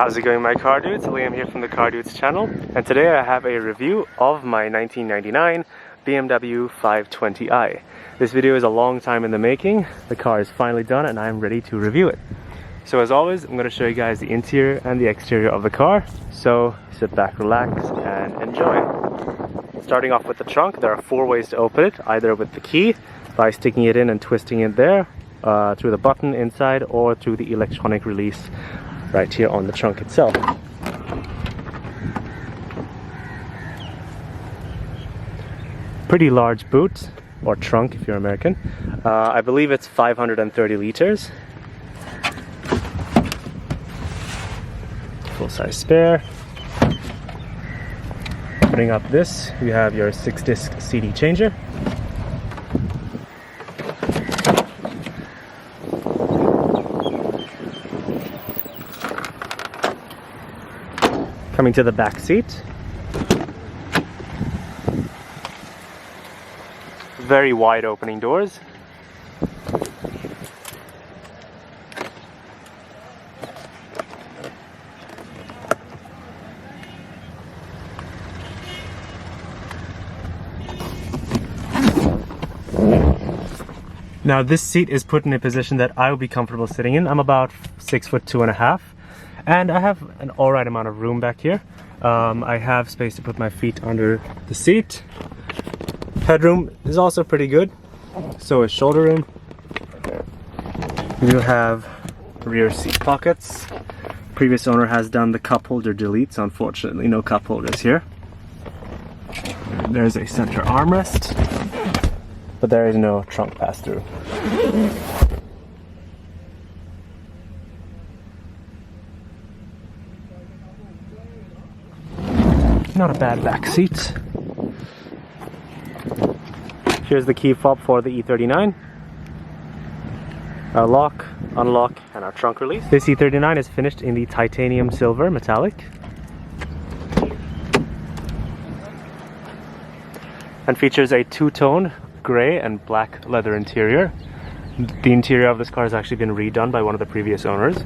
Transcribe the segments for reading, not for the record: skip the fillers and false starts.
How's it going, my car dudes? Liam here from the Car Dudes channel, and today I have a review of my 1999 BMW 520i. This video is a long time in the making. The car is finally done and I'm ready to review it. So as always, I'm going to show you guys the interior and the exterior of the car. So sit back, relax, and enjoy. Starting off with the trunk, there are 4 ways to open it, either with the key, by sticking it in and twisting it there, through the button inside, or through the electronic release right here on the trunk itself. Pretty large boot, or trunk if you're American. I believe it's 530 liters. Full-size spare. Opening up this, you have your 6-disc CD changer. Coming to the back seat, very wide opening doors. Now this seat is put in a position that I will be comfortable sitting in. I'm about 6'2.5". And I have an alright amount of room back here. I have space to put my feet under the seat. Headroom is also pretty good. So is shoulder room. You have rear seat pockets. Previous owner has done the cup holder deletes. Unfortunately, no cup holders here. There's a center armrest, but there is no trunk pass-through. Not a bad back seat. Here's the key fob for the E39. Our lock, unlock, and our trunk release. This E39 is finished in the titanium silver metallic. And features a two-tone gray and black leather interior. The interior of this car has actually been redone by one of the previous owners.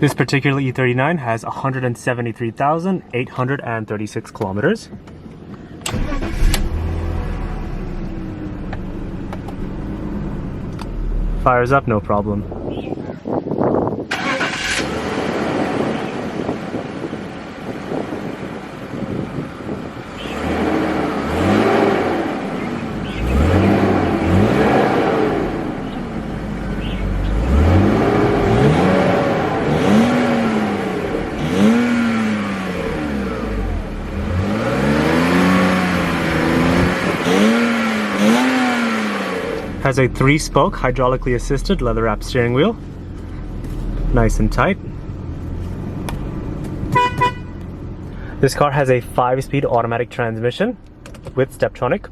This particular E39 has 173,836 kilometers. Fires up, no problem. Has a 3-spoke hydraulically assisted leather wrapped steering wheel. Nice and tight. This car has a 5-speed automatic transmission with Steptronic.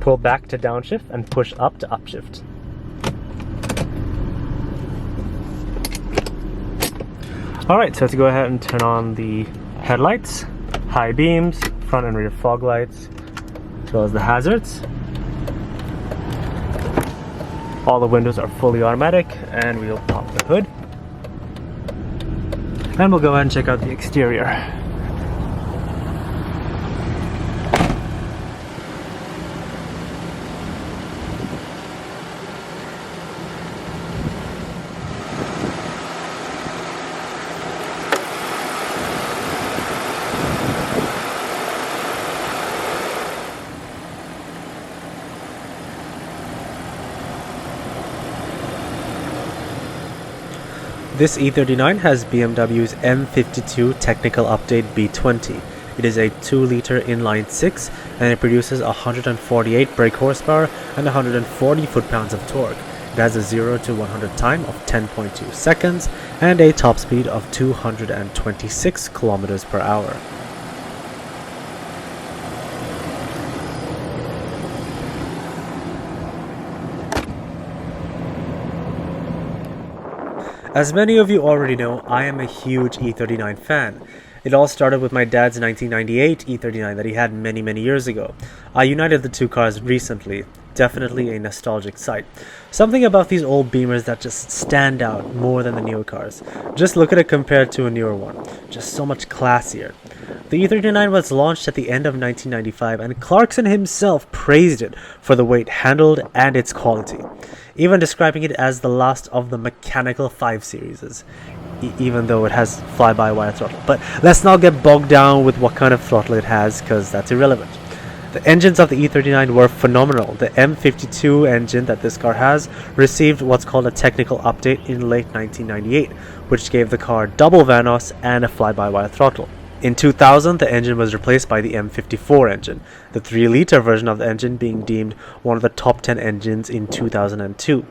Pull back to downshift and push up to upshift. Alright, so let's go ahead and turn on the headlights, high beams, front and rear fog lights, as well as the hazards. All the windows are fully automatic, and we'll pop the hood. And we'll go ahead and check out the exterior. This E39 has BMW's M52 Technical Update B20. It is a 2-liter inline-6 and it produces 148 brake horsepower and 140 foot-pounds of torque. It has a 0 to 100 time of 10.2 seconds and a top speed of 226 kilometers per hour. As many of you already know, I am a huge E39 fan. It all started with my dad's 1998 E39 that he had many years ago. I united the two cars recently. Definitely a nostalgic sight. Something about these old Beamers that just stand out more than the newer cars. Just look at it compared to a newer one. Just so much classier. The E39 was launched at the end of 1995 and Clarkson himself praised it for the way it handled and its quality, even describing it as the last of the mechanical 5 series, even though it has fly-by-wire throttle. But let's not get bogged down with what kind of throttle it has, because that's irrelevant. The engines of the E39 were phenomenal. The M52 engine that this car has received what's called a technical update in late 1998, which gave the car double Vanos and a fly-by-wire throttle. In 2000, the engine was replaced by the M54 engine, the 3-liter version of the engine being deemed one of the top 10 engines in 2002.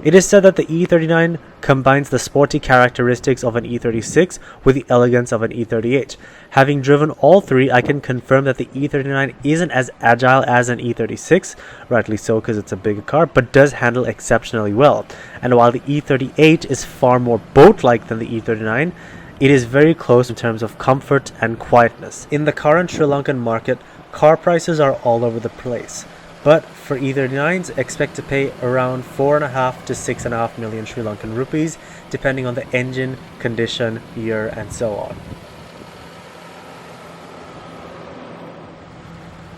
It is said that the E39 combines the sporty characteristics of an E36 with the elegance of an E38. Having driven all three, I can confirm that the E39 isn't as agile as an E36, rightly so because it's a bigger car, but does handle exceptionally well. And while the E38 is far more boat-like than the E39, it is very close in terms of comfort and quietness. In the current Sri Lankan market, car prices are all over the place. But for E39s, expect to pay around 4.5 to 6.5 million Sri Lankan rupees, depending on the engine, condition, year, and so on.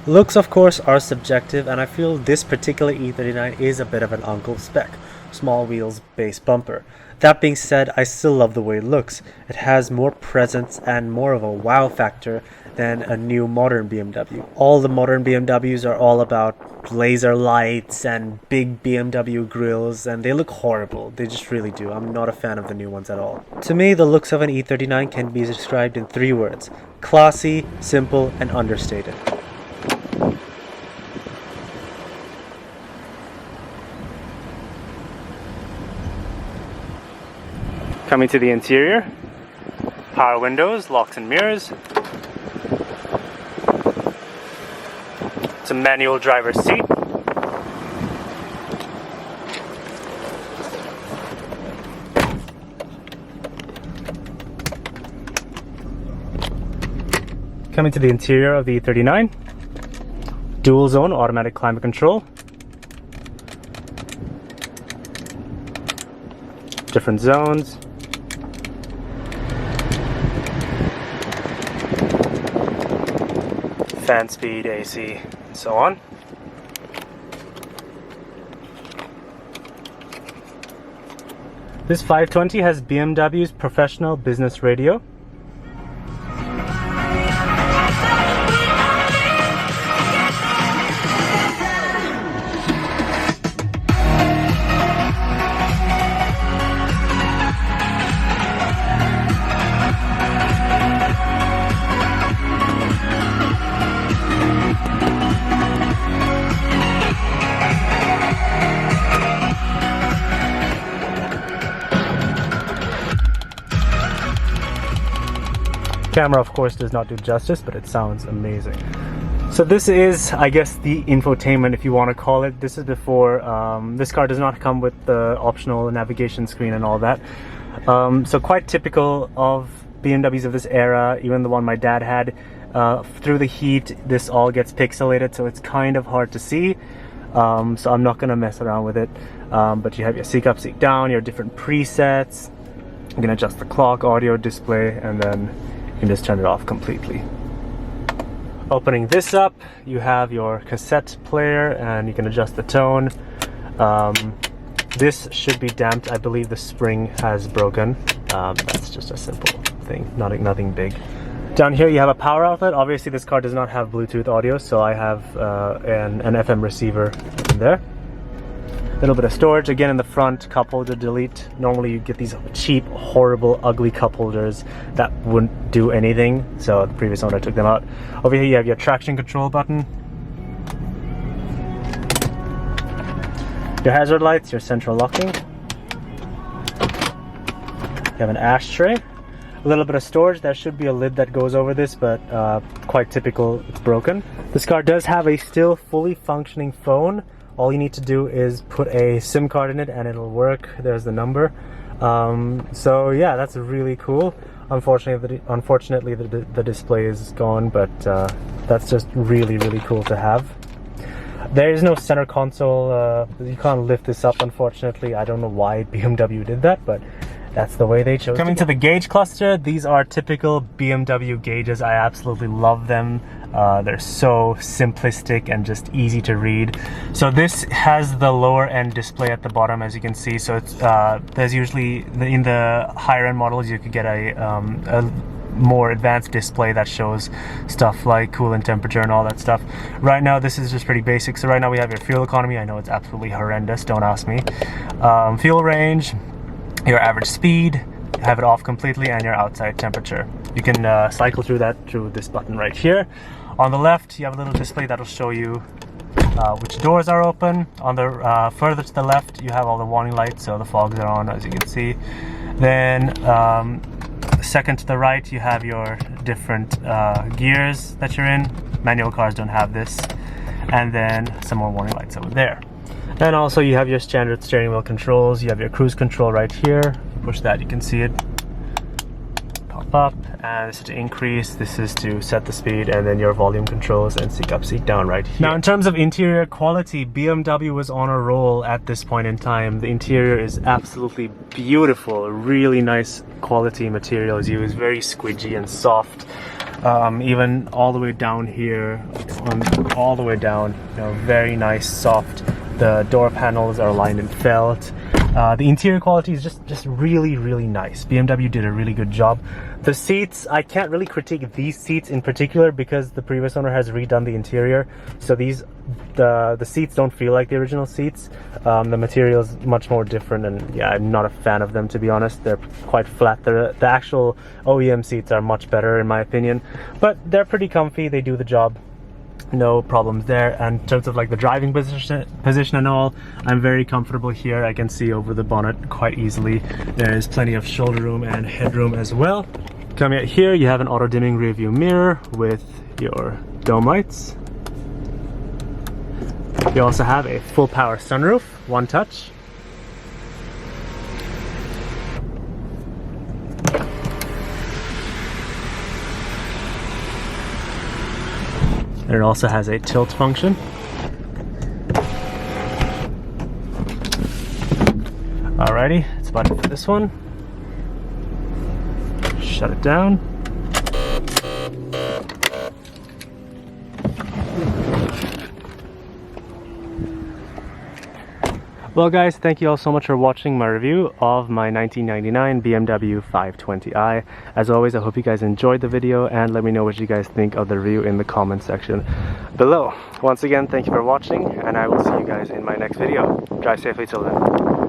Looks, of course, are subjective, and I feel this particular E39 is a bit of an uncle spec. Small wheels, base bumper. That being said, I still love the way it looks. It has more presence and more of a wow factor than a new modern BMW. All the modern BMWs are all about laser lights and big BMW grills, and they look horrible. They just really do. I'm not a fan of the new ones at all. To me, the looks of an E39 can be described in 3 words: classy, simple, and understated. Coming to the interior, power windows, locks and mirrors. It's a manual driver's seat. Coming to the interior of the E39, dual zone automatic climate control. Different zones. Fan speed, AC, and so on. This 520 has BMW's professional business radio. Camera, of course, does not do justice, but it sounds amazing. So this is, I guess, the infotainment, if you want to call it. This is before, this car does not come with the optional navigation screen and all that. So quite typical of BMWs of this era, even the one my dad had. Through the heat, this all gets pixelated, so it's kind of hard to see. So I'm not going to mess around with it. But you have your seek up, seek down, your different presets. You can adjust the clock, audio, display, and then you can just turn it off completely. Opening this up, you have your cassette player and you can adjust the tone. This should be damped. I believe the spring has broken. That's just a simple thing, nothing big. Down here you have a power outlet. Obviously this car does not have Bluetooth audio, so I have an FM receiver in there. A little bit of storage again in the front, cup holder delete. Normally you get these cheap, horrible, ugly cup holders that wouldn't do anything, so the previous owner took them out. Over here you have your traction control button, your hazard lights, your central locking. You have an ashtray, a little bit of storage. There should be a lid that goes over this, but quite typical, it's broken. This car does have a still fully functioning phone. All you need to do is put a SIM card in it and it'll work. There's the number. So yeah, that's really cool. Unfortunately, the display is gone, but that's just really cool to have. There is no center console. You can't lift this up, unfortunately. I don't know why BMW did that, but that's the way they chose. Coming to the gauge cluster, these are typical BMW gauges. I absolutely love them. They're so simplistic and just easy to read. So this has the lower end display at the bottom, as you can see. So it's there's usually in the higher end models you could get a more advanced display that shows stuff like coolant temperature and all that stuff. Right now this is just pretty basic. So right now we have your fuel economy. I know it's absolutely horrendous, don't ask me. Fuel range, your average speed, have it off completely, and your outside temperature. You can cycle through that through this button right here. On the left you have a little display that will show you which doors are open. On the further to the left you have all the warning lights, so the fogs are on, as you can see. Then second to the right you have your different gears that you're in. Manual cars don't have this. And then some more warning lights over there. And also you have your standard steering wheel controls. You have your cruise control right here. Push that, you can see it pop up, and this is to increase, this is to set the speed, and then your volume controls and seat up, seat down right here. Now in terms of interior quality, BMW was on a roll at this point in time. The interior is absolutely beautiful, really nice quality materials used, very squidgy and soft. Even all the way down here, all the way down, you know, very nice, soft. The door panels are lined in felt. The interior quality is just really nice. BMW did a really good job. The seats, I can't really critique these seats in particular because the previous owner has redone the interior. So the seats don't feel like the original seats. The material is much more different, and yeah, I'm not a fan of them, to be honest. They're quite flat. The actual OEM seats are much better in my opinion, but they're pretty comfy. They do the job. No problems there. And in terms of like the driving position and all, I'm very comfortable here. I can see over the bonnet quite easily. There is plenty of shoulder room and headroom as well. Coming out here, you have an auto dimming rear view mirror with your dome lights. You also have a full power sunroof, one touch. It also has a tilt function. Alrighty, it's about it for this one. Shut it down. Well guys, thank you all so much for watching my review of my 1999 BMW 520i. As always, I hope you guys enjoyed the video, and let me know what you guys think of the review in the comment section below. Once again, thank you for watching, and I will see you guys in my next video. Drive safely till then.